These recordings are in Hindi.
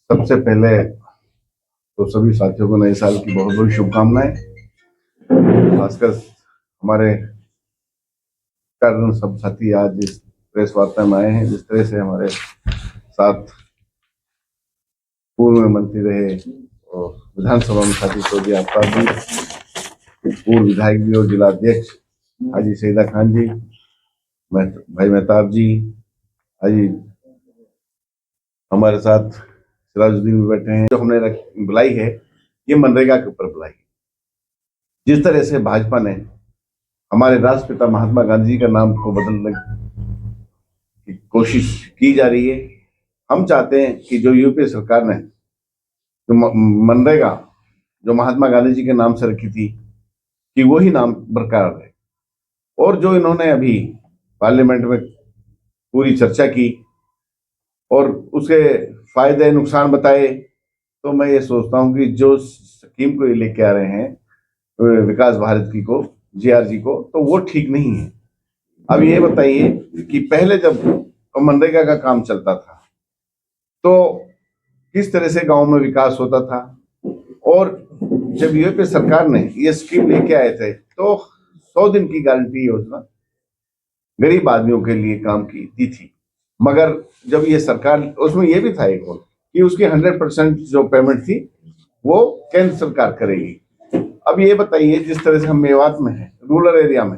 सबसे पहले तो सभी साथियों को नए साल की बहुत बहुत शुभकामनाएं। खासकर हमारे कारण सब साथी आज इस प्रेस वार्ता में आए हैं। जिस तरह से हमारे साथ पूर्व मंत्री रहे और विधानसभा में साथी चौधरी आफ्ताब जी, पूर्व विधायक भी और जिला अध्यक्ष हाजी सईदा खान जी, भाई मेहताब जी, हाजी हमारे साथ सिराजुद्दीन भी बैठे हैं। जो हमने बुलाई है ये मनरेगा के ऊपर बुलाई। जिस तरह से भाजपा ने हमारे राष्ट्रपिता महात्मा गांधी जी का नाम को बदलने की कोशिश की जा रही है। हम चाहते हैं कि जो यूपीए सरकार ने जो मनरेगा जो महात्मा गांधी जी के नाम से रखी थी कि वही नाम बरकरार रहे। और जो इन्होंने अभी पार्लियामेंट में पूरी चर्चा की और उसके फायदे नुकसान बताए, तो मैं ये सोचता हूं कि जो स्कीम को ये लेके आ रहे हैं विकास भारत की को जीआरजी को, तो वो ठीक नहीं है। अब ये बताइए कि पहले जब मनरेगा का काम चलता था तो किस तरह से गांव में विकास होता था, और जब यूपीए सरकार ने ये स्कीम लेके आए थे तो 100 दिन की गारंटी योजना गरीब आदमियों के लिए काम की दी थी। मगर जब ये सरकार, उसमें ये भी था एक और कि उसकी 100% जो पेमेंट थी वो केंद्र सरकार करेगी। अब ये बताइए, जिस तरह से हम मेवात में हैं, रूरल एरिया में,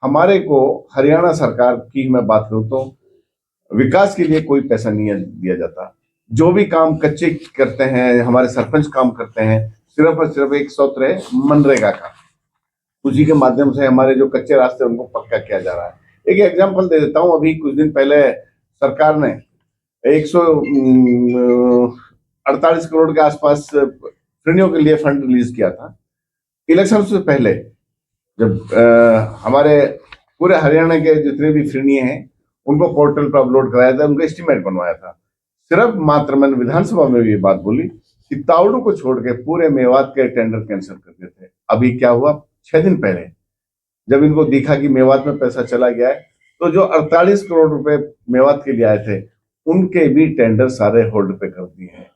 हमारे को हरियाणा सरकार की मैं बात करूं तो विकास के लिए कोई पैसा नहीं दिया जाता। जो भी काम कच्चे करते हैं, हमारे सरपंच काम करते हैं, सिर्फ और सिर्फ एक सूत्र है मनरेगा का। उसी के माध्यम से हमारे जो कच्चे रास्ते उनको पक्का किया जा रहा है। एक एग्जांपल दे देता हूं। अभी कुछ दिन पहले सरकार ने 148 करोड़ के आसपास फ्रीनियों के लिए फंड रिलीज किया था। इलेक्शन से पहले जब हमारे पूरे हरियाणा के जितने भी फ्रीनिये हैं उनको पोर्टल पर अपलोड कराया था, उनका एस्टीमेट बनवाया था। सिर्फ मात्र मैंने विधानसभा में भी ये बात बोली कि तावड़ू को छोड़ के पूरे मेवात के टेंडर कैंसिल कर दिए थे। अभी क्या हुआ, 6 दिन पहले जब इनको दिखा कि मेवात में पैसा चला गया है, तो जो 48 करोड़ रुपए मेवात के लिए आए थे उनके भी टेंडर सारे होल्ड पे कर दिए हैं।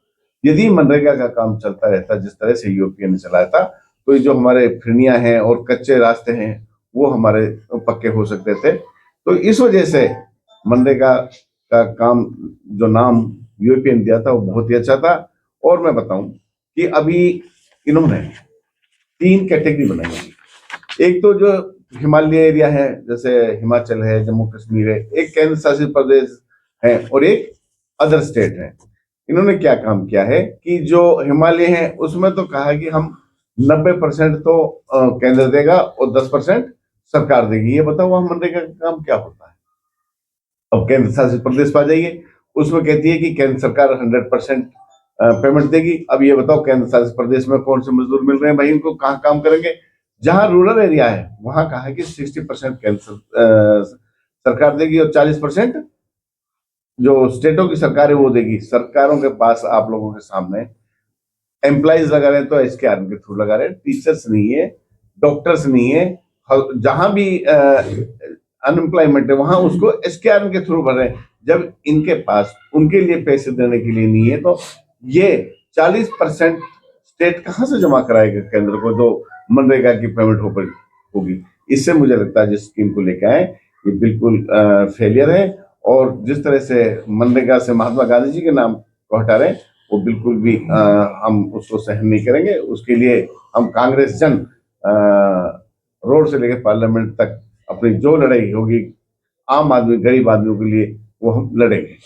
यदि मनरेगा का काम चलता रहता जिस तरह से यूपीए ने चलाया था, तो ये जो हमारे फिरनिया हैं और कच्चे रास्ते हैं वो हमारे पक्के हो सकते थे। तो इस वजह से मनरेगा का काम जो नाम यूपीए ने दिया था वो बहुत ही अच्छा था। और मैं बताऊं कि अभी इन्होंने 3 कैटेगरी बनाई है। एक तो जो हिमालय एरिया है, जैसे हिमाचल है, जम्मू कश्मीर है, एक केंद्र शासित प्रदेश है और एक अदर स्टेट है। इन्होंने क्या काम किया है कि जो हिमालय है उसमें तो कहा कि हम 90% तो केंद्र देगा और 10% सरकार देगी। ये बताओ वहां मनरेगा का काम क्या होता है। अब केंद्र शासित प्रदेश पा जाइए, उसमें कहती है कि केंद्र सरकार 100% पेमेंट देगी। अब ये बताओ केंद्र शासित प्रदेश में कौन से मजदूर मिल रहे हैं भाई, इनको कहाँ काम करेंगे। जहां रूरल एरिया है वहां कहा कि 60% केंद्र सरकार देगी और 40% जो स्टेटों की सरकार है वो देगी। सरकारों के पास आप लोगों के सामने एम्प्लॉइज लगा रहे हैं तो एसकेआर के थ्रू लगा रहे हैं, टीचर्स नहीं है, डॉक्टर्स नहीं है। जहां भी अनएम्प्लॉयमेंट है वहां उसको एसकेआर के थ्रू भर रहे हैं। जब इनके पास उनके लिए पैसे देने के लिए नहीं है तो ये 40% स्टेट कहां से जमा कराएगा केंद्र को, जो मनरेगा की पेमेंट होगी। इससे मुझे लगता है जिस स्कीम को लेकर आए ये बिल्कुल फेलियर है। और जिस तरह से मनरेगा से महात्मा गांधी जी के नाम को हटा रहे हैं वो बिल्कुल भी हम उसको सहन नहीं करेंगे। उसके लिए हम कांग्रेस जन रोड से लेकर पार्लियामेंट तक अपनी जो लड़ाई होगी आम आदमी गरीब आदमियों के लिए वो हम लड़ेंगे।